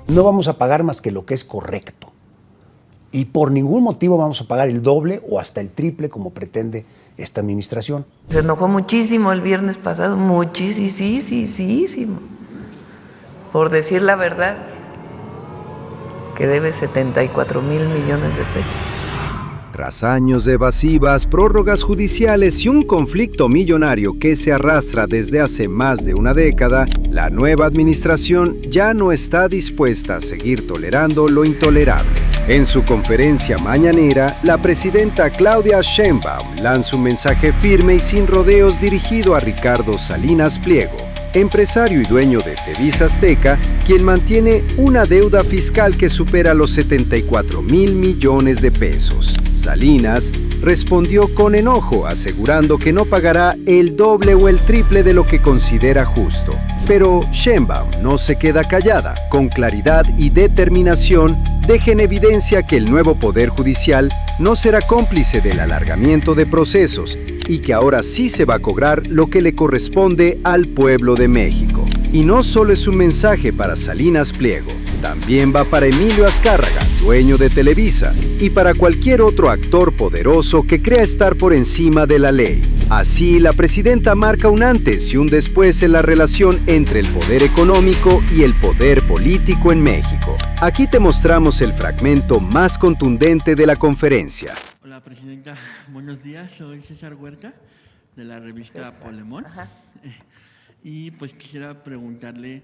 No vamos a pagar más que lo que es correcto. Y por ningún motivo vamos a pagar el doble o hasta el triple como pretende esta administración. Se enojó muchísimo el viernes pasado, muchísimo, por decir la verdad, que debe 74,000 millones de pesos. Tras años de evasivas, prórrogas judiciales y un conflicto millonario que se arrastra desde hace más de una década, la nueva administración ya no está dispuesta a seguir tolerando lo intolerable. En su conferencia mañanera, la presidenta Claudia Sheinbaum lanza un mensaje firme y sin rodeos dirigido a Ricardo Salinas Pliego, empresario y dueño de Televisa Azteca, quien mantiene una deuda fiscal que supera los 74,000 millones de pesos. Salinas respondió con enojo, asegurando que no pagará el doble o el triple de lo que considera justo. Pero Sheinbaum no se queda callada. Con claridad y determinación, deja en evidencia que el nuevo Poder Judicial no será cómplice del alargamiento de procesos y que ahora sí se va a cobrar lo que le corresponde al pueblo de México. Y no solo es un mensaje para Salinas Pliego, también va para Emilio Azcárraga, dueño de Televisa, y para cualquier otro actor poderoso que crea estar por encima de la ley. Así, la presidenta marca un antes y un después en la relación entre el poder económico y el poder político en México. Aquí te mostramos el fragmento más contundente de la conferencia. Hola, presidenta. Buenos días. Soy César Huerta, de la revista Polemón. Y pues quisiera preguntarle,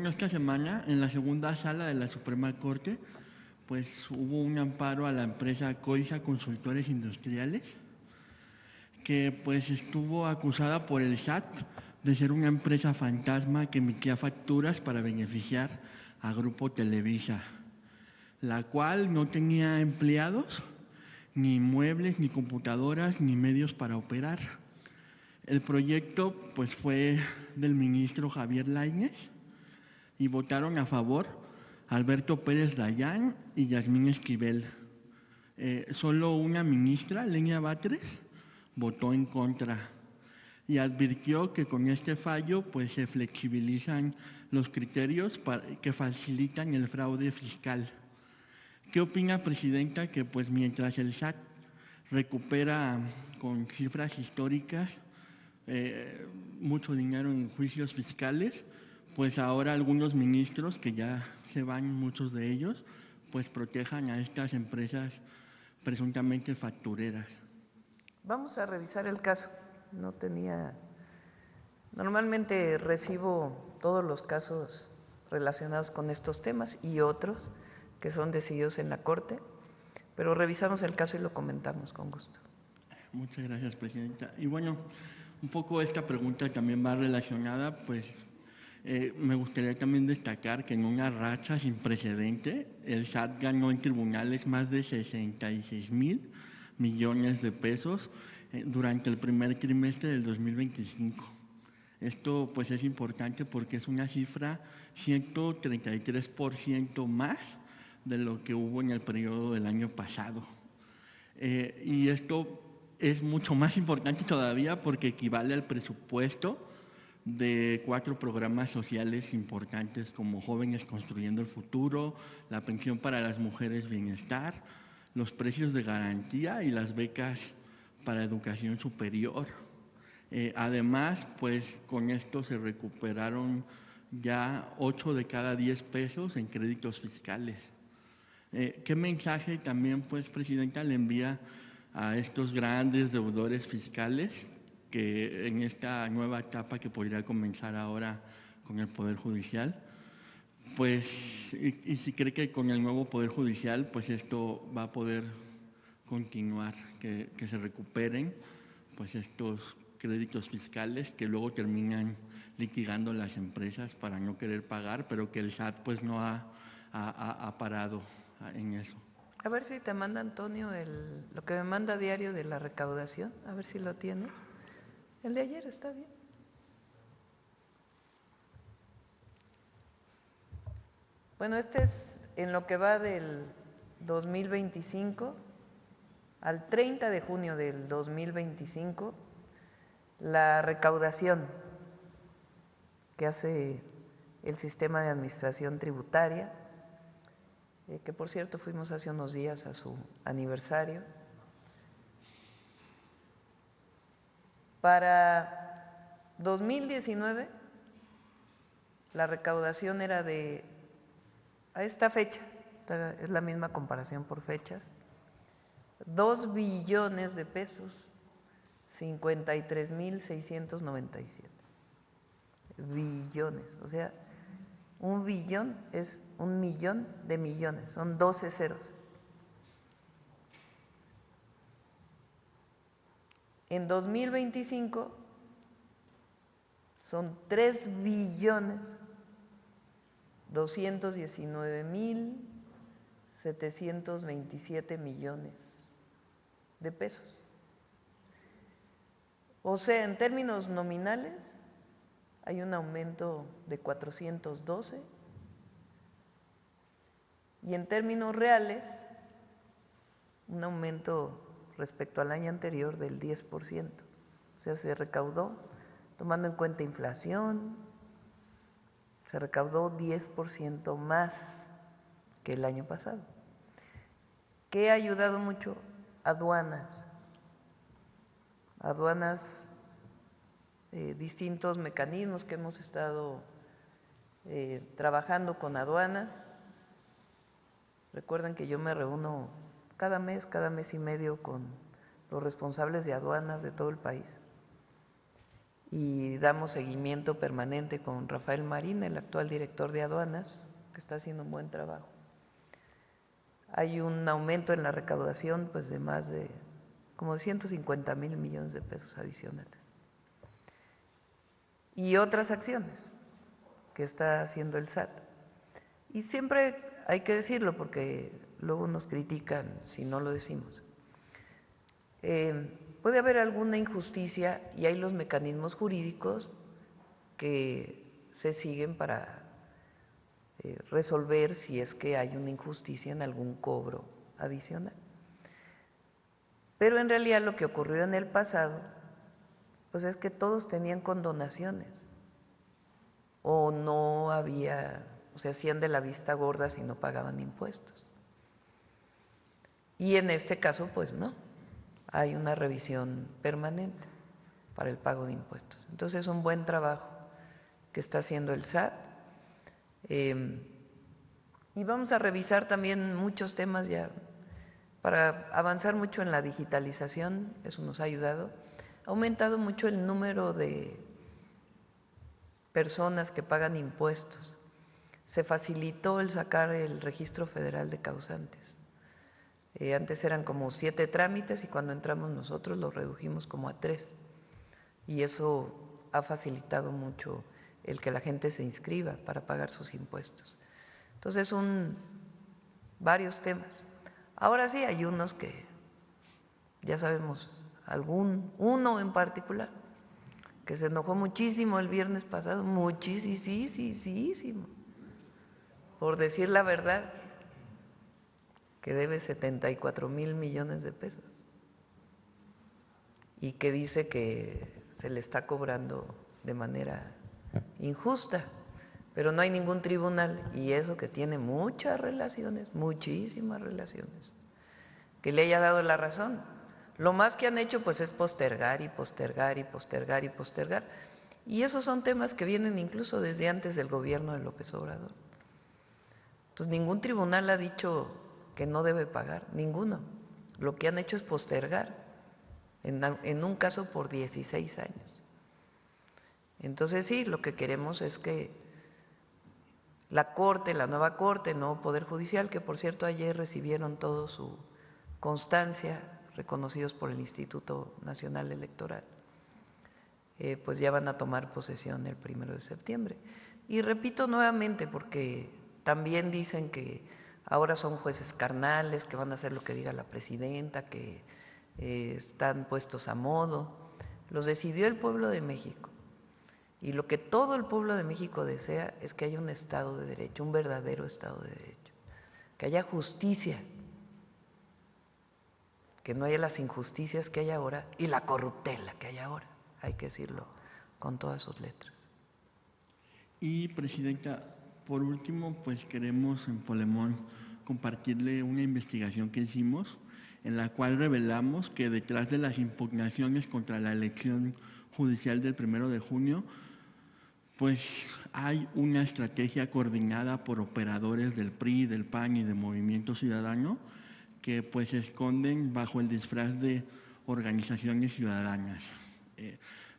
esta semana, en la segunda sala de la Suprema Corte, pues hubo un amparo a la empresa Coisa Consultores Industriales, que pues estuvo acusada por el SAT de ser una empresa fantasma que emitía facturas para beneficiar a Grupo Televisa, la cual no tenía empleados, ni muebles, ni computadoras, ni medios para operar. El proyecto pues fue del ministro Javier Lainez y votaron a favor Alberto Pérez Dayán y Yasmín Esquivel. Solo una ministra, Lenia Batres, votó en contra y advirtió que con este fallo pues se flexibilizan los criterios que facilitan el fraude fiscal. ¿Qué opina, presidenta, que pues mientras el SAT recupera con cifras históricas mucho dinero en juicios fiscales, pues ahora algunos ministros, que ya se van muchos de ellos, pues protejan a estas empresas presuntamente factureras? Vamos a revisar el caso. Normalmente recibo todos los casos relacionados con estos temas y otros que son decididos en la Corte, pero revisamos el caso y lo comentamos con gusto. Muchas gracias, presidenta. Y bueno, un poco esta pregunta también va relacionada, pues me gustaría también destacar que en una racha sin precedente, el SAT ganó en tribunales más de 66,000 millones de pesos durante el primer trimestre del 2025. Esto pues es importante porque es una cifra 133% más de lo que hubo en el periodo del año pasado. Y esto es mucho más importante todavía porque equivale al presupuesto de 4 programas sociales importantes como Jóvenes Construyendo el Futuro, la pensión para las mujeres bienestar, los precios de garantía y las becas para educación superior. Además, pues con esto se recuperaron ya 8 de cada 10 pesos en créditos fiscales. ¿Qué mensaje también, pues, presidenta, le envía a estos grandes deudores fiscales que en esta nueva etapa que podría comenzar ahora con el Poder Judicial? Pues, y si cree que con el nuevo Poder Judicial, pues esto va a poder continuar, que se recuperen pues estos créditos fiscales que luego terminan litigando las empresas para no querer pagar, pero que el SAT pues no ha parado en eso. A ver si te manda Antonio lo que me manda diario de la recaudación, a ver si lo tienes. El de ayer está bien. Bueno, este es en lo que va del 2025 al 30 de junio del 2025, la recaudación que hace el sistema de administración tributaria, que por cierto fuimos hace unos días a su aniversario. Para 2019, la recaudación era de, a esta fecha, es la misma comparación por fechas, 2 billones de pesos, 53,697 billones. O sea, un billón es 1,000,000 de millones, son 12 ceros. En 2025 son 3,219,727 millones de pesos. O sea, en términos nominales hay un aumento de 412 y en términos reales un aumento respecto al año anterior del 10%. O sea, se recaudó, tomando en cuenta inflación, se recaudó 10% más que el año pasado. ¿Qué ha ayudado mucho? Aduanas. Distintos mecanismos que hemos estado trabajando con aduanas. Recuerden que yo me reúno cada mes y medio con los responsables de aduanas de todo el país y damos seguimiento permanente con Rafael Marín, el actual director de aduanas, que está haciendo un buen trabajo. Hay un aumento en la recaudación pues de más de como 150,000 millones de pesos adicionales. Y otras acciones que está haciendo el SAT. Y siempre hay que decirlo porque luego nos critican si no lo decimos. Puede haber alguna injusticia y hay los mecanismos jurídicos que se siguen para resolver si es que hay una injusticia en algún cobro adicional. Pero en realidad lo que ocurrió en el pasado pues es que todos tenían condonaciones o no había, o se hacían de la vista gorda si no pagaban impuestos. Y en este caso pues no, hay una revisión permanente para el pago de impuestos. Entonces es un buen trabajo que está haciendo el SAT. Y vamos a revisar también muchos temas ya para avanzar mucho en la digitalización, eso nos ha ayudado. Ha aumentado mucho el número de personas que pagan impuestos. Se facilitó el sacar el Registro Federal de Causantes. Antes eran como 7 trámites y cuando entramos nosotros los redujimos como a 3. Y eso ha facilitado mucho el que la gente se inscriba para pagar sus impuestos. Entonces son varios temas. Ahora sí hay unos que ya sabemos, uno en particular, que se enojó muchísimo el viernes pasado, muchísimo, por decir la verdad, que debe 74,000 millones de pesos y que dice que se le está cobrando de manera injusta, pero no hay ningún tribunal, y eso que tiene muchas relaciones, muchísimas relaciones, que le haya dado la razón. Lo más que han hecho pues es postergar y postergar y postergar y postergar, y esos son temas que vienen incluso desde antes del gobierno de López Obrador. Entonces ningún tribunal ha dicho que no debe pagar, ninguno. Lo que han hecho es postergar, en un caso por 16 años. Entonces sí, lo que queremos es que la Corte, la nueva Corte, el nuevo Poder Judicial, que por cierto ayer recibieron toda su constancia, reconocidos por el Instituto Nacional Electoral, pues ya van a tomar posesión el 1 de septiembre. Y repito nuevamente, porque también dicen que ahora son jueces carnales, que van a hacer lo que diga la presidenta, que están puestos a modo. Los decidió el pueblo de México. Y lo que todo el pueblo de México desea es que haya un Estado de Derecho, un verdadero Estado de Derecho, que haya justicia, que no haya las injusticias que hay ahora y la corruptela que hay ahora, hay que decirlo con todas sus letras. Y, Presidenta, por último, pues queremos en Polemón compartirle una investigación que hicimos en la cual revelamos que detrás de las impugnaciones contra la elección judicial del 1 de junio, pues hay una estrategia coordinada por operadores del PRI, del PAN y de Movimiento Ciudadano que pues se esconden bajo el disfraz de organizaciones ciudadanas.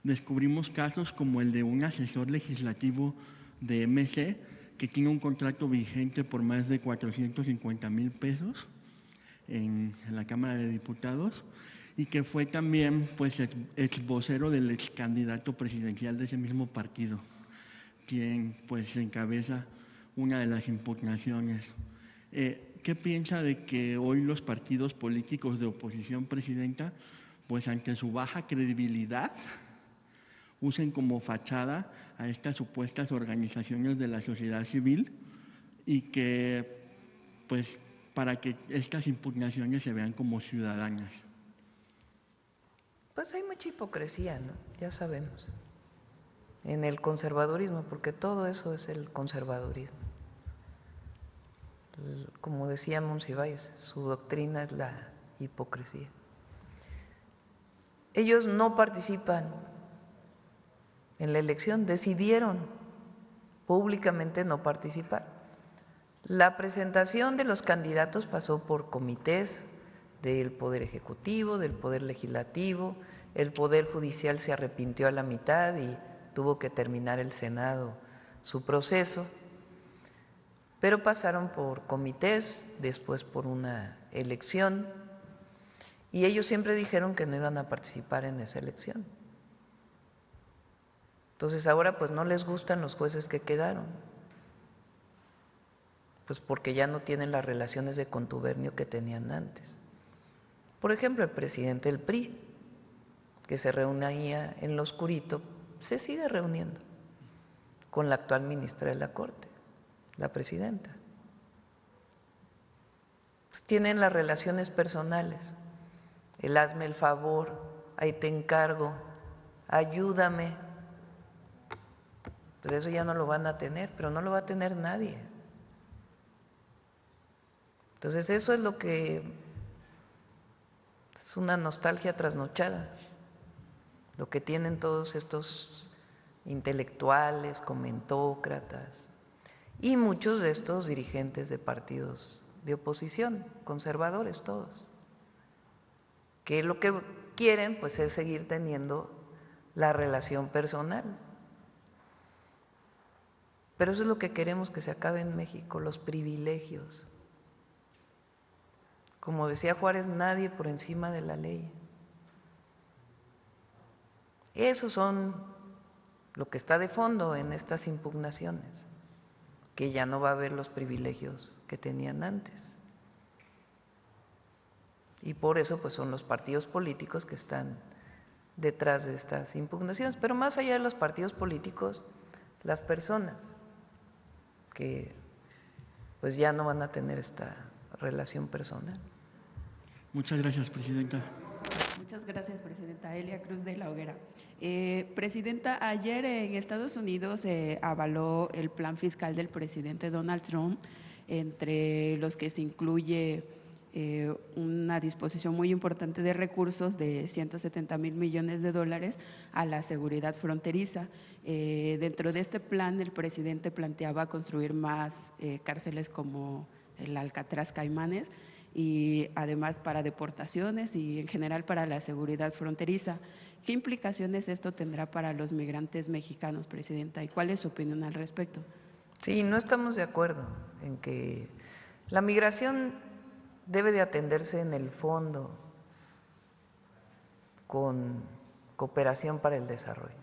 Descubrimos casos como el de un asesor legislativo de MC que tiene un contrato vigente por más de 450,000 pesos en la Cámara de Diputados y que fue también pues ex vocero del ex candidato presidencial de ese mismo partido, quien pues encabeza una de las impugnaciones. ¿Qué piensa de que hoy los partidos políticos de oposición, Presidenta, pues ante su baja credibilidad, usen como fachada a estas supuestas organizaciones de la sociedad civil y que, pues, para que estas impugnaciones se vean como ciudadanas? Pues hay mucha hipocresía, ¿no? Ya sabemos, en el conservadurismo, porque todo eso es el conservadurismo. Como decía Monsiváis, su doctrina es la hipocresía. Ellos no participan en la elección, decidieron públicamente no participar. La presentación de los candidatos pasó por comités del Poder Ejecutivo, del Poder Legislativo, el Poder Judicial se arrepintió a la mitad y tuvo que terminar el Senado su proceso, pero pasaron por comités, después por una elección, y ellos siempre dijeron que no iban a participar en esa elección. Entonces ahora pues no les gustan los jueces que quedaron, pues porque ya no tienen las relaciones de contubernio que tenían antes. Por ejemplo, el presidente del PRI, que se reunía en lo oscurito, se sigue reuniendo con la actual ministra de la Corte, la presidenta. Tienen las relaciones personales, el hazme el favor, ahí te encargo, ayúdame. Pero eso ya no lo van a tener, pero no lo va a tener nadie. Entonces eso es lo que es una nostalgia trasnochada, lo que tienen todos estos intelectuales, comentócratas y muchos de estos dirigentes de partidos de oposición, conservadores todos, que lo que quieren pues es seguir teniendo la relación personal. Pero eso es lo que queremos que se acabe en México, los privilegios. Como decía Juárez, nadie por encima de la ley. Esos son lo que está de fondo en estas impugnaciones, que ya no va a haber los privilegios que tenían antes. Y por eso pues son los partidos políticos que están detrás de estas impugnaciones. Pero más allá de los partidos políticos, las personas que pues ya no van a tener esta relación personal. Muchas gracias, Presidenta. Muchas gracias, Presidenta. Elia Cruz de la Hoguera. Presidenta, ayer en Estados Unidos se avaló el plan fiscal del presidente Donald Trump, entre los que se incluye una disposición muy importante de recursos de 170,000 millones de dólares a la seguridad fronteriza. Dentro de este plan, el presidente planteaba construir más cárceles como el Alcatraz Caimanes y además para deportaciones y en general para la seguridad fronteriza. ¿Qué implicaciones esto tendrá para los migrantes mexicanos, Presidenta? ¿Y cuál es su opinión al respecto? Sí, no estamos de acuerdo en que la migración debe de atenderse en el fondo con cooperación para el desarrollo.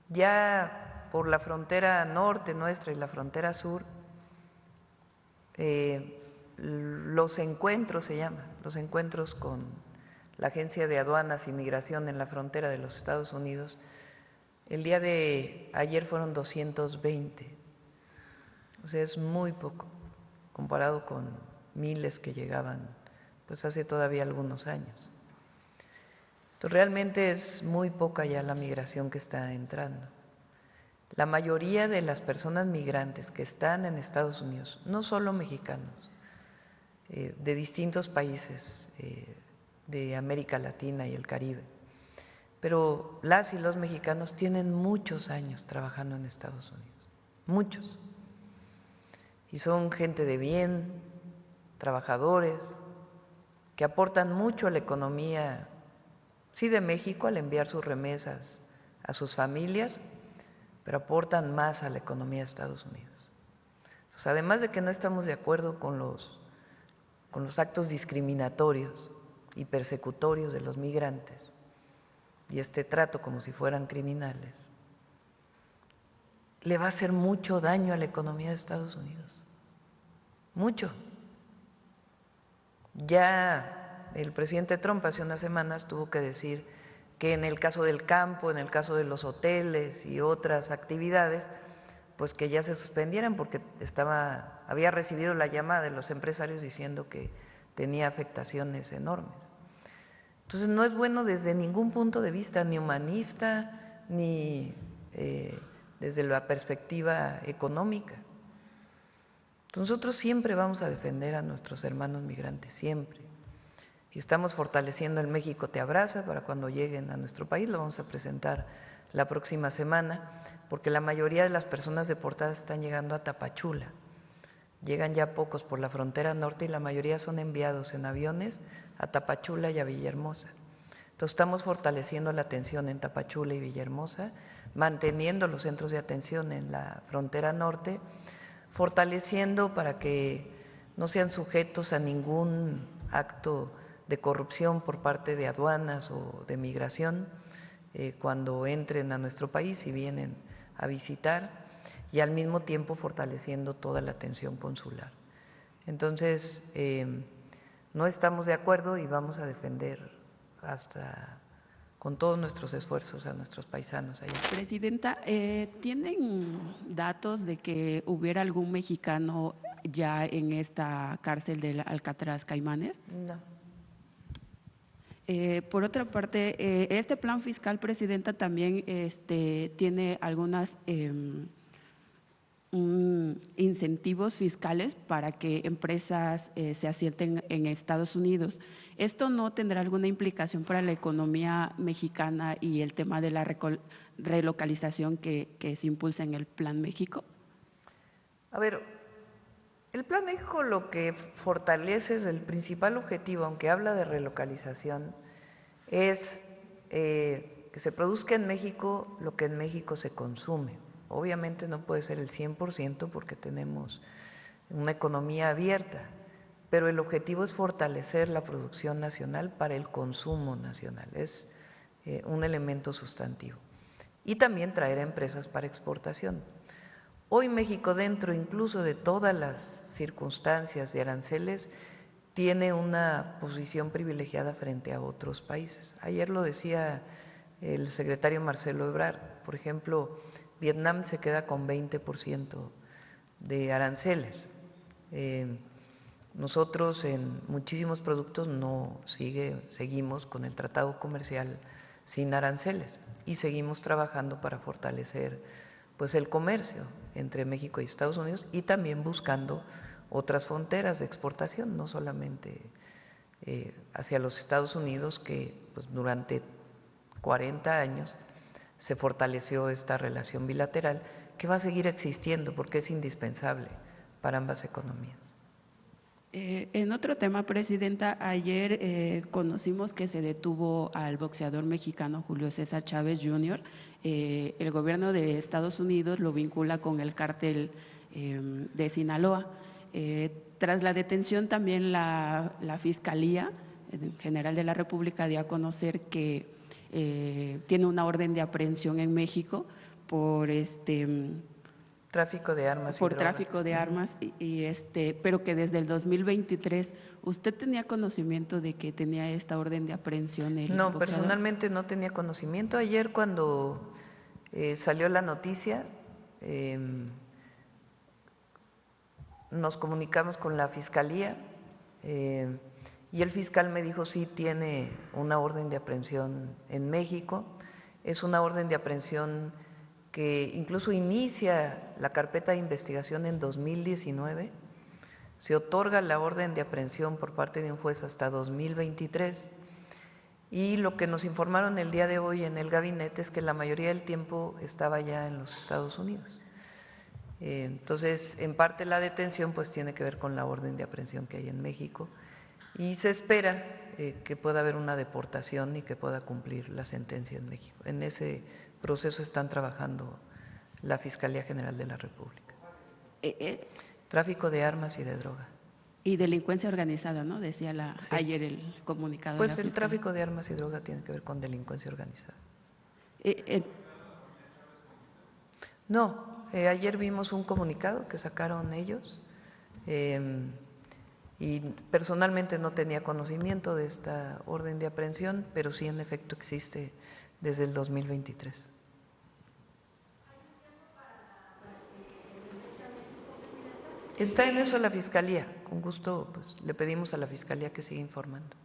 Ya por la frontera norte nuestra y la frontera sur, los encuentros se llaman, los encuentros con la Agencia de Aduanas y Migración en la frontera de los Estados Unidos, el día de ayer fueron 220, o sea, es muy poco comparado con miles que llegaban pues hace todavía algunos años. Entonces, realmente es muy poca ya la migración que está entrando. La mayoría de las personas migrantes que están en Estados Unidos, no solo mexicanos, de distintos países de América Latina y el Caribe, pero las y los mexicanos tienen muchos años trabajando en Estados Unidos, muchos. Y son gente de bien, trabajadores, que aportan mucho a la economía, sí, de México al enviar sus remesas a sus familias, pero aportan más a la economía de Estados Unidos. Entonces, además de que no estamos de acuerdo con los actos discriminatorios y persecutorios de los migrantes y este trato como si fueran criminales, le va a hacer mucho daño a la economía de Estados Unidos, mucho. Ya el presidente Trump hace unas semanas tuvo que decir que en el caso del campo, en el caso de los hoteles y otras actividades, pues que ya se suspendieran porque había recibido la llamada de los empresarios diciendo que tenía afectaciones enormes. Entonces no es bueno desde ningún punto de vista, ni humanista, ni desde la perspectiva económica. Entonces, nosotros siempre vamos a defender a nuestros hermanos migrantes, siempre. Y estamos fortaleciendo el México Te Abraza para cuando lleguen a nuestro país, lo vamos a presentar la próxima semana, porque la mayoría de las personas deportadas están llegando a Tapachula. Llegan ya pocos por la frontera norte y la mayoría son enviados en aviones a Tapachula y a Villahermosa. Entonces estamos fortaleciendo la atención en Tapachula y Villahermosa, manteniendo los centros de atención en la frontera norte, fortaleciendo para que no sean sujetos a ningún acto de corrupción por parte de aduanas o de migración cuando entren a nuestro país y vienen a visitar, y al mismo tiempo fortaleciendo toda la atención consular. Entonces, no estamos de acuerdo y vamos a defender con todos nuestros esfuerzos a nuestros paisanos allá. Presidenta, ¿tienen datos de que hubiera algún mexicano ya en esta cárcel del Alcatraz Caimanes? No. Por otra parte, este plan fiscal, Presidenta, también tiene algunas incentivos fiscales para que empresas se asienten en Estados Unidos. ¿Esto no tendrá alguna implicación para la economía mexicana y el tema de la relocalización que se impulsa en el Plan México? A ver, el Plan México lo que fortalece, el principal objetivo, aunque habla de relocalización, es que se produzca en México lo que en México se consume. Obviamente no puede ser el 100% porque tenemos una economía abierta, pero el objetivo es fortalecer la producción nacional para el consumo nacional, es un elemento sustantivo. Y también traer empresas para exportación. Hoy México, dentro incluso de todas las circunstancias de aranceles, tiene una posición privilegiada frente a otros países. Ayer lo decía el secretario Marcelo Ebrard, por ejemplo, Vietnam se queda con 20% de aranceles. Nosotros en muchísimos productos seguimos con el tratado comercial sin aranceles y seguimos trabajando para fortalecer pues el comercio entre México y Estados Unidos y también buscando otras fronteras de exportación, no solamente hacia los Estados Unidos, que pues, durante 40 años se fortaleció esta relación bilateral que va a seguir existiendo porque es indispensable para ambas economías. En otro tema, Presidenta, ayer conocimos que se detuvo al boxeador mexicano Julio César Chávez Jr. El gobierno de Estados Unidos lo vincula con el cártel de Sinaloa. Tras la detención también la Fiscalía General de la República dio a conocer que tiene una orden de aprehensión en México por tráfico de armas. Por tráfico de armas, pero que desde el 2023, ¿usted tenía conocimiento de que tenía esta orden de aprehensión? No, personalmente no tenía conocimiento. Ayer cuando salió la noticia, nos comunicamos con la Fiscalía y el fiscal me dijo sí tiene una orden de aprehensión en México. Es una orden de aprehensión que incluso inicia la carpeta de investigación en 2019, se otorga la orden de aprehensión por parte de un juez hasta 2023 y lo que nos informaron el día de hoy en el gabinete es que la mayoría del tiempo estaba ya en los Estados Unidos. Entonces, en parte la detención pues tiene que ver con la orden de aprehensión que hay en México y se espera que pueda haber una deportación y que pueda cumplir la sentencia en México. En ese proceso están trabajando la Fiscalía General de la República. Tráfico de armas y de droga. Y delincuencia organizada, ¿no? Decía Sí. ayer el comunicado. Pues de la el tráfico de armas y droga tiene que ver con delincuencia organizada. No, ayer vimos un comunicado que sacaron ellos y personalmente no tenía conocimiento de esta orden de aprehensión, pero sí en efecto existe desde el 2023. Está en eso la Fiscalía, con gusto pues, le pedimos a la Fiscalía que siga informando.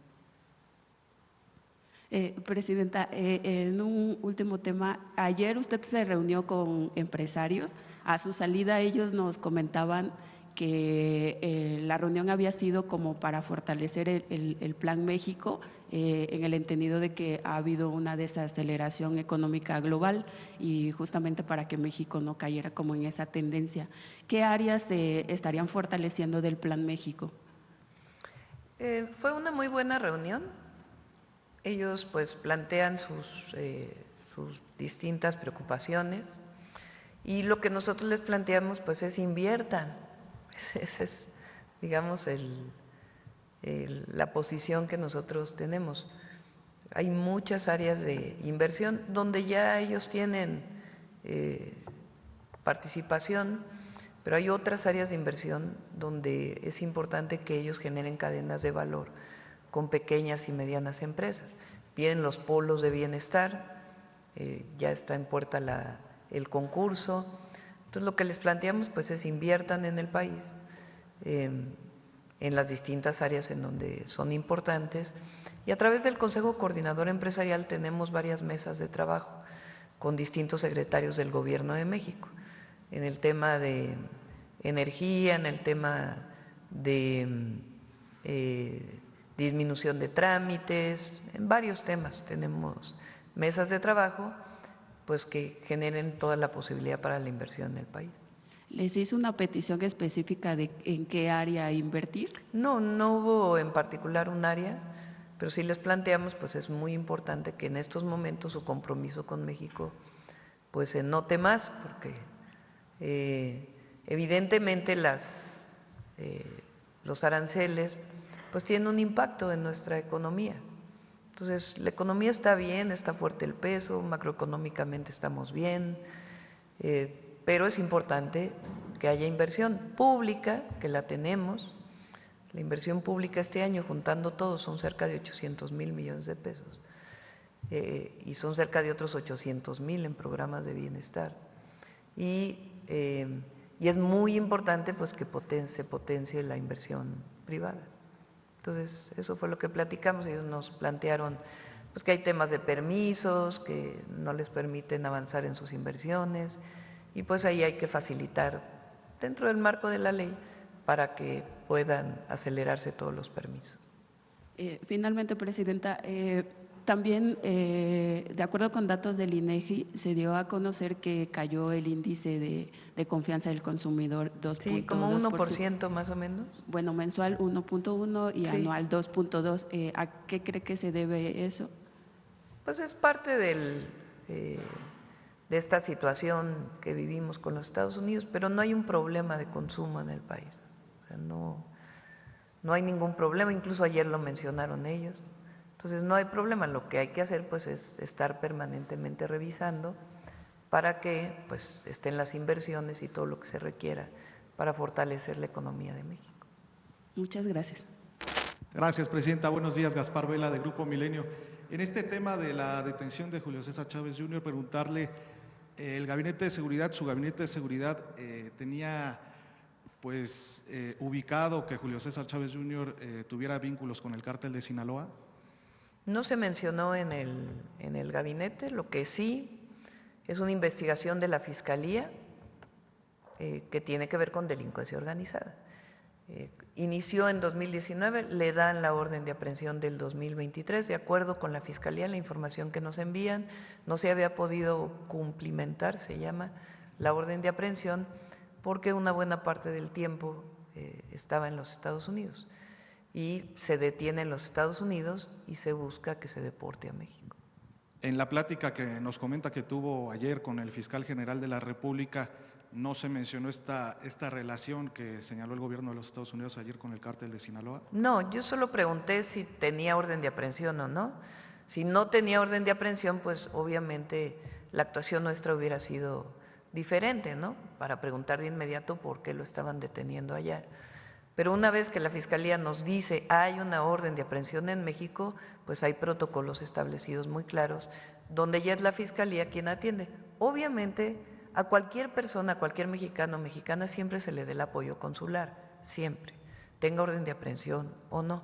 Presidenta, en un último tema, ayer usted se reunió con empresarios. A su salida ellos nos comentaban que la reunión había sido como para fortalecer el Plan México, en el entendido de que ha habido una desaceleración económica global y justamente para que México no cayera como en esa tendencia. ¿Qué áreas se estarían fortaleciendo del Plan México? Fue una muy buena reunión. Ellos pues plantean sus distintas preocupaciones y lo que nosotros les planteamos pues es inviertan. Esa es, digamos, la posición que nosotros tenemos. Hay muchas áreas de inversión donde ya ellos tienen participación, pero hay otras áreas de inversión donde es importante que ellos generen cadenas de valor con pequeñas y medianas empresas. Vienen los polos de bienestar, ya está en puerta el concurso. Entonces lo que les planteamos pues es inviertan en el país, en las distintas áreas en donde son importantes y a través del Consejo Coordinador Empresarial tenemos varias mesas de trabajo con distintos secretarios del Gobierno de México en el tema de energía, en el tema de disminución de trámites, en varios temas tenemos mesas de trabajo pues que generen toda la posibilidad para la inversión en el país. ¿Les hizo una petición específica de en qué área invertir? No, no hubo en particular un área, pero sí les planteamos, pues es muy importante que en estos momentos su compromiso con México pues se note más, porque evidentemente los aranceles pues tienen un impacto en nuestra economía. Entonces, la economía está bien, está fuerte el peso, macroeconómicamente estamos bien, pero es importante que haya inversión pública, que la tenemos. La inversión pública este año, juntando todo, son cerca de 800,000 millones de pesos y son cerca de otros 800,000 en programas de bienestar. Y es muy importante pues, que se potencie la inversión privada. Entonces, eso fue lo que platicamos. Ellos nos plantearon pues, que hay temas de permisos que no les permiten avanzar en sus inversiones y pues ahí hay que facilitar dentro del marco de la ley para que puedan acelerarse todos los permisos. Finalmente, Presidenta, también, de acuerdo con datos del INEGI, se dio a conocer que cayó el índice de confianza del consumidor 2.2%. Sí, como 1% más o menos. Bueno, mensual 1.1 y sí. Anual 2.2. ¿A qué cree que se debe eso? Pues es parte de esta situación que vivimos con los Estados Unidos, pero no hay un problema de consumo en el país. O sea, no hay ningún problema, incluso ayer lo mencionaron ellos. Entonces no hay problema, lo que hay que hacer pues es estar permanentemente revisando para que pues estén las inversiones y todo lo que se requiera para fortalecer la economía de México. Muchas gracias. Gracias, Presidenta. Buenos días, Gaspar Vela, de Grupo Milenio. En este tema de la detención de Julio César Chávez Jr., preguntarle, el Gabinete de Seguridad, su Gabinete de Seguridad tenía ubicado que Julio César Chávez Jr. Tuviera vínculos con el cártel de Sinaloa? No se mencionó en el gabinete, lo que sí es una investigación de la Fiscalía que tiene que ver con delincuencia organizada. Inició en 2019, le dan la orden de aprehensión del 2023, de acuerdo con la Fiscalía, la información que nos envían, no se había podido cumplimentar, se llama, la orden de aprehensión, porque una buena parte del tiempo estaba en los Estados Unidos y se detiene en los Estados Unidos y se busca que se deporte a México. En la plática que nos comenta que tuvo ayer con el fiscal general de la República, ¿no se mencionó esta relación que señaló el gobierno de los Estados Unidos ayer con el cártel de Sinaloa? No, yo solo pregunté si tenía orden de aprehensión o no. Si no tenía orden de aprehensión, pues obviamente la actuación nuestra hubiera sido diferente, ¿no? Para preguntar de inmediato por qué lo estaban deteniendo allá. Pero una vez que la Fiscalía nos dice hay una orden de aprehensión en México, pues hay protocolos establecidos muy claros, donde ya es la Fiscalía quien atiende. Obviamente, a cualquier persona, a cualquier mexicano o mexicana siempre se le dé el apoyo consular, siempre, tenga orden de aprehensión o no.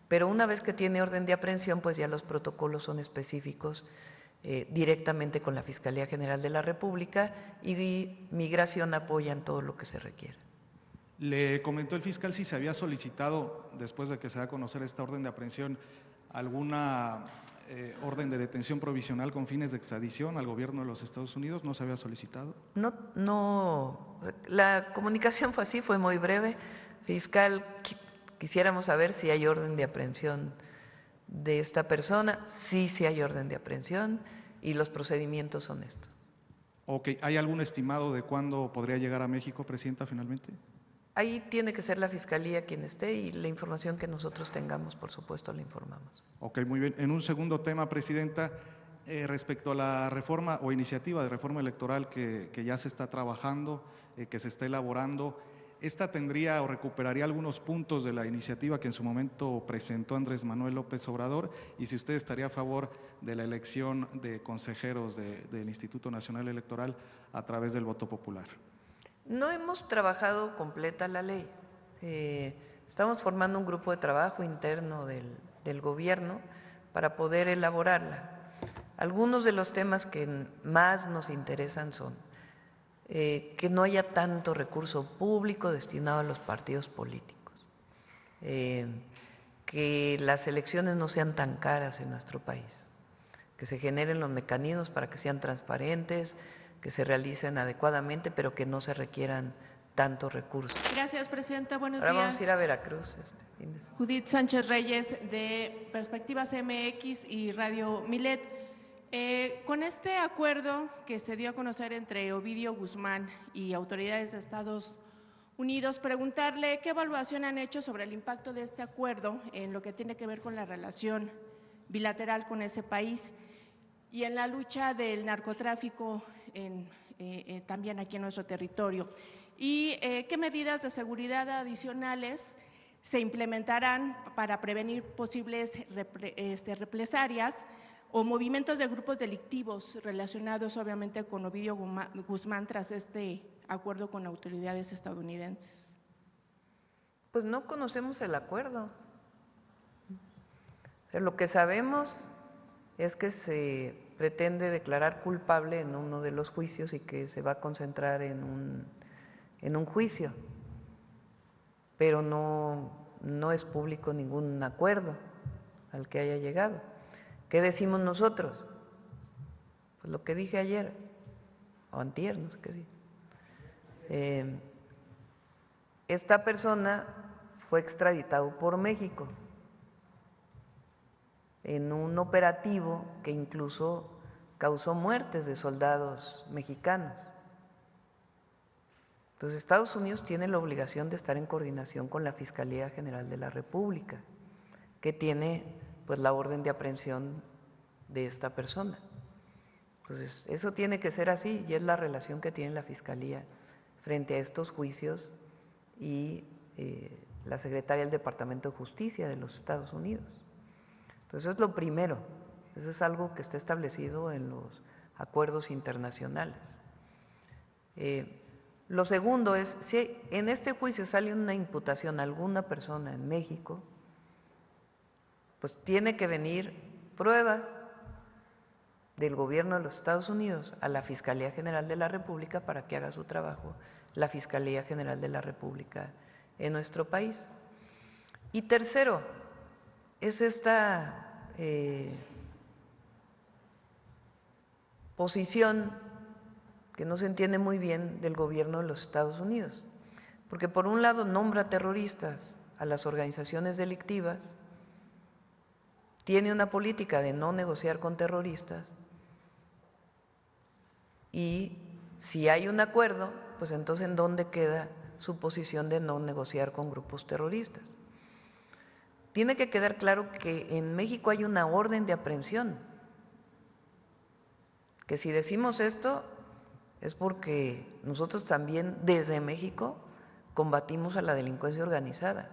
Pero una vez que tiene orden de aprehensión, pues ya los protocolos son específicos directamente con la Fiscalía General de la República y Migración apoya en todo lo que se requiera. Le comentó el fiscal si se había solicitado, después de que se da a conocer esta orden de aprehensión, alguna orden de detención provisional con fines de extradición al gobierno de los Estados Unidos. ¿No se había solicitado? No, la comunicación fue así, fue muy breve. Fiscal, quisiéramos saber si hay orden de aprehensión de esta persona. Sí hay orden de aprehensión y los procedimientos son estos. Ok, ¿hay algún estimado de cuándo podría llegar a México, Presidenta, finalmente? Ahí tiene que ser la Fiscalía quien esté y la información que nosotros tengamos, por supuesto, la informamos. Ok, muy bien. En un segundo tema, Presidenta, respecto a la reforma o iniciativa de reforma electoral que ya se está trabajando, que se está elaborando, ¿esta tendría o recuperaría algunos puntos de la iniciativa que en su momento presentó Andrés Manuel López Obrador? Y si usted estaría a favor de la elección de consejeros del Instituto Nacional Electoral a través del voto popular. No hemos trabajado completa la ley. Estamos formando un grupo de trabajo interno del gobierno para poder elaborarla. Algunos de los temas que más nos interesan son que no haya tanto recurso público destinado a los partidos políticos, que las elecciones no sean tan caras en nuestro país, que se generen los mecanismos para que sean transparentes, que se realicen adecuadamente, pero que no se requieran tantos recursos. Gracias, Presidenta. Buenos Ahora días. vamos a ir a Veracruz. Judith Sánchez Reyes, de Perspectivas MX y Radio Milet. Con este acuerdo que se dio a conocer entre Ovidio Guzmán y autoridades de Estados Unidos, preguntarle qué evaluación han hecho sobre el impacto de este acuerdo en lo que tiene que ver con la relación bilateral con ese país y en la lucha del narcotráfico también aquí en nuestro territorio. ¿Y qué medidas de seguridad adicionales se implementarán para prevenir posibles represalias o movimientos de grupos delictivos relacionados obviamente con Ovidio Guzmán tras este acuerdo con autoridades estadounidenses? Pues no conocemos el acuerdo. Lo que sabemos es que se pretende declarar culpable en uno de los juicios y que se va a concentrar en un juicio, pero no es público ningún acuerdo al que haya llegado. ¿Qué decimos nosotros? Pues lo que dije ayer, o antier, no sé qué dije. Esta persona fue extraditado por México en un operativo que incluso causó muertes de soldados mexicanos. Entonces, Estados Unidos tiene la obligación de estar en coordinación con la Fiscalía General de la República, que tiene pues la orden de aprehensión de esta persona. Entonces, eso tiene que ser así y es la relación que tiene la Fiscalía frente a estos juicios y la Secretaría del Departamento de Justicia de los Estados Unidos. Entonces, eso es lo primero, eso es algo que está establecido en los acuerdos internacionales. Lo segundo es, si en este juicio sale una imputación a alguna persona en México, pues tiene que venir pruebas del gobierno de los Estados Unidos a la Fiscalía General de la República para que haga su trabajo la Fiscalía General de la República en nuestro país. Y tercero, es esta posición que no se entiende muy bien del gobierno de los Estados Unidos, porque por un lado nombra terroristas a las organizaciones delictivas, tiene una política de no negociar con terroristas y si hay un acuerdo, pues entonces ¿en dónde queda su posición de no negociar con grupos terroristas? Tiene que quedar claro que en México hay una orden de aprehensión, que si decimos esto es porque nosotros también desde México combatimos a la delincuencia organizada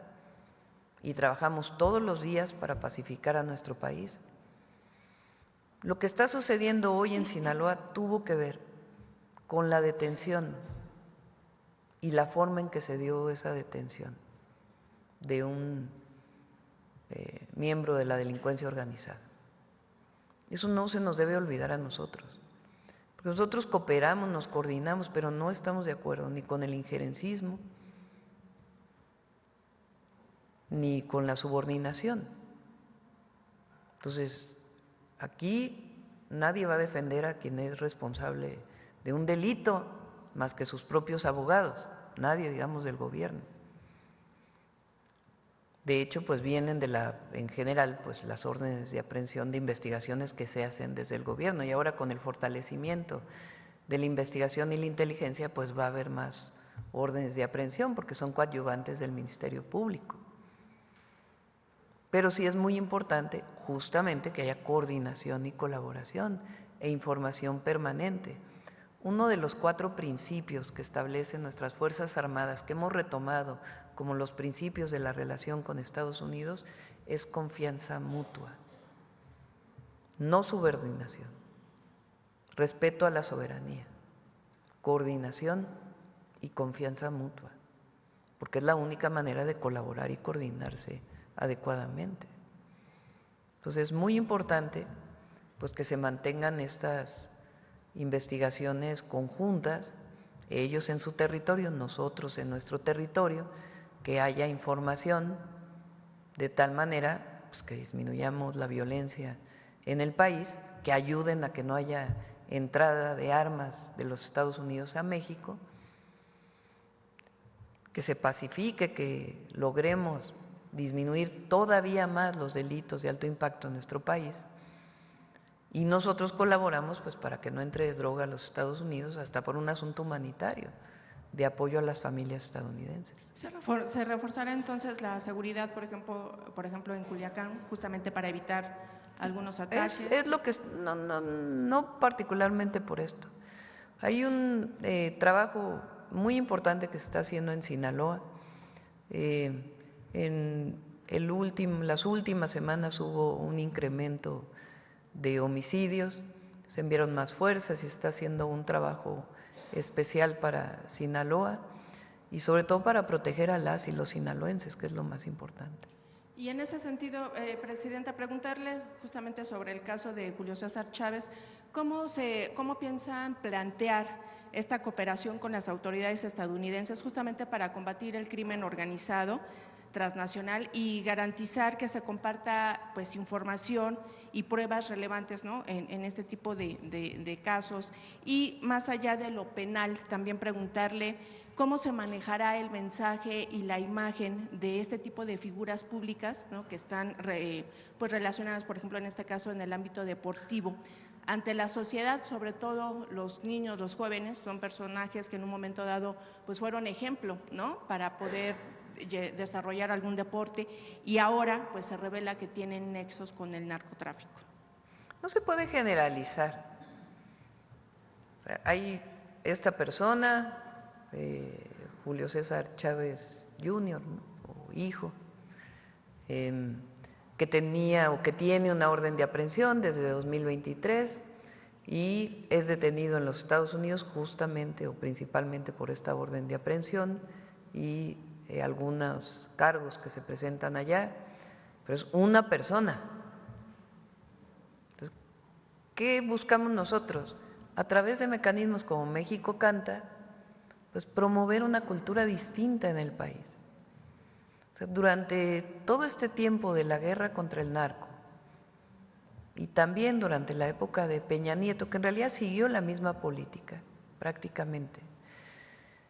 y trabajamos todos los días para pacificar a nuestro país. Lo que está sucediendo hoy en Sinaloa tuvo que ver con la detención y la forma en que se dio esa detención de un miembro de la delincuencia organizada. Eso no se nos debe olvidar a nosotros, porque nosotros cooperamos, nos coordinamos, pero no estamos de acuerdo ni con el injerencismo ni con la subordinación. Entonces, aquí nadie va a defender a quien es responsable de un delito más que sus propios abogados, nadie, digamos, del gobierno. De hecho, pues vienen en general, pues las órdenes de aprehensión de investigaciones que se hacen desde el gobierno, y ahora con el fortalecimiento de la investigación y la inteligencia, pues va a haber más órdenes de aprehensión porque son coadyuvantes del Ministerio Público. Pero sí es muy importante justamente que haya coordinación y colaboración e información permanente. Uno de los 4 principios que establecen nuestras Fuerzas Armadas, que hemos retomado como los principios de la relación con Estados Unidos, es confianza mutua, no subordinación, respeto a la soberanía, coordinación y confianza mutua, porque es la única manera de colaborar y coordinarse adecuadamente. Entonces es muy importante pues que se mantengan estas investigaciones conjuntas, ellos en su territorio, nosotros en nuestro territorio, que haya información de tal manera pues, que disminuyamos la violencia en el país, que ayuden a que no haya entrada de armas de los Estados Unidos a México, que se pacifique, que logremos disminuir todavía más los delitos de alto impacto en nuestro país. Y nosotros colaboramos pues para que no entre droga a los Estados Unidos, hasta por un asunto humanitario de apoyo a las familias estadounidenses. ¿Se reforzará entonces la seguridad, por ejemplo en Culiacán, justamente para evitar algunos ataques? Es lo que no particularmente por esto. Hay un trabajo muy importante que se está haciendo en Sinaloa. En las últimas semanas hubo un incremento de homicidios, se enviaron más fuerzas y se está haciendo un trabajo especial para Sinaloa y sobre todo para proteger a las y los sinaloenses, que es lo más importante. Y en ese sentido, Presidenta, preguntarle justamente sobre el caso de Julio César Chávez, ¿cómo piensan plantear esta cooperación con las autoridades estadounidenses justamente para combatir el crimen organizado transnacional y garantizar que se comparta pues información y pruebas relevantes, ¿no? en este tipo de casos? Y más allá de lo penal, también preguntarle cómo se manejará el mensaje y la imagen de este tipo de figuras públicas, ¿no? que están pues relacionadas, por ejemplo, en este caso en el ámbito deportivo, ante la sociedad, sobre todo los niños, los jóvenes, son personajes que en un momento dado pues fueron ejemplo, ¿no? para poder desarrollar algún deporte, y ahora pues se revela que tienen nexos con el narcotráfico. No se puede generalizar. Hay esta persona, Julio César Chávez Jr., ¿no? o hijo, que tenía o que tiene una orden de aprehensión desde 2023, y es detenido en los Estados Unidos justamente o principalmente por esta orden de aprehensión y algunos cargos que se presentan allá, pero es una persona. Entonces, ¿qué buscamos nosotros? A través de mecanismos como México Canta, pues promover una cultura distinta en el país. O sea, durante todo este tiempo de la guerra contra el narco y también durante la época de Peña Nieto, que en realidad siguió la misma política prácticamente,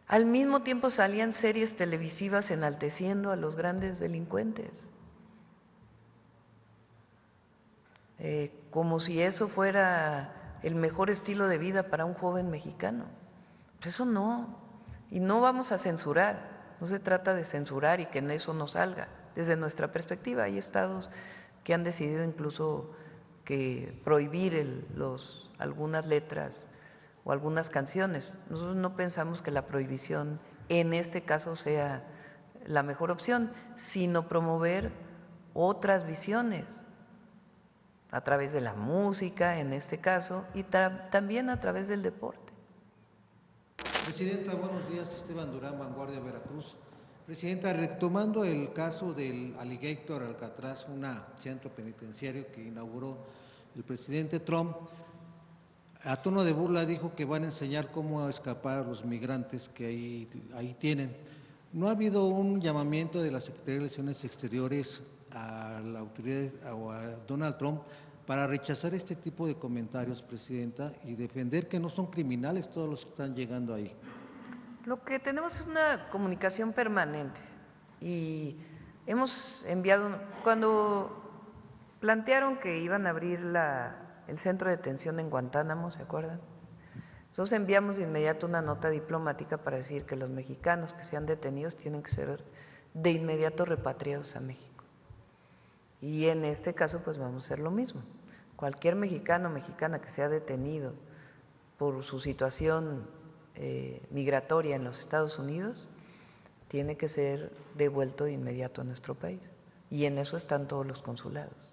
al mismo tiempo salían series televisivas enalteciendo a los grandes delincuentes, como si eso fuera el mejor estilo de vida para un joven mexicano. Pues eso no, y no vamos a censurar. No se trata de censurar y que en eso no salga. Desde nuestra perspectiva hay estados que han decidido incluso que prohibir algunas letras o algunas canciones. Nosotros no pensamos que la prohibición en este caso sea la mejor opción, sino promover otras visiones a través de la música en este caso y también a través del deporte. Presidenta, buenos días. Esteban Durán, Vanguardia, Veracruz. Presidenta, retomando el caso del Alligator Alcatraz, un centro penitenciario que inauguró el presidente Trump, a tono de burla dijo que van a enseñar cómo escapar a los migrantes que ahí tienen. ¿No ha habido un llamamiento de la Secretaría de Relaciones Exteriores a la autoridad o a Donald Trump para rechazar este tipo de comentarios, Presidenta, y defender que no son criminales todos los que están llegando ahí? Lo que tenemos es una comunicación permanente y hemos enviado, cuando plantearon que iban a abrir el centro de detención en Guantánamo, ¿se acuerdan? Nosotros enviamos de inmediato una nota diplomática para decir que los mexicanos que sean detenidos tienen que ser de inmediato repatriados a México. Y en este caso pues vamos a hacer lo mismo. Cualquier mexicano o mexicana que sea detenido por su situación migratoria en los Estados Unidos tiene que ser devuelto de inmediato a nuestro país. Y en eso están todos los consulados.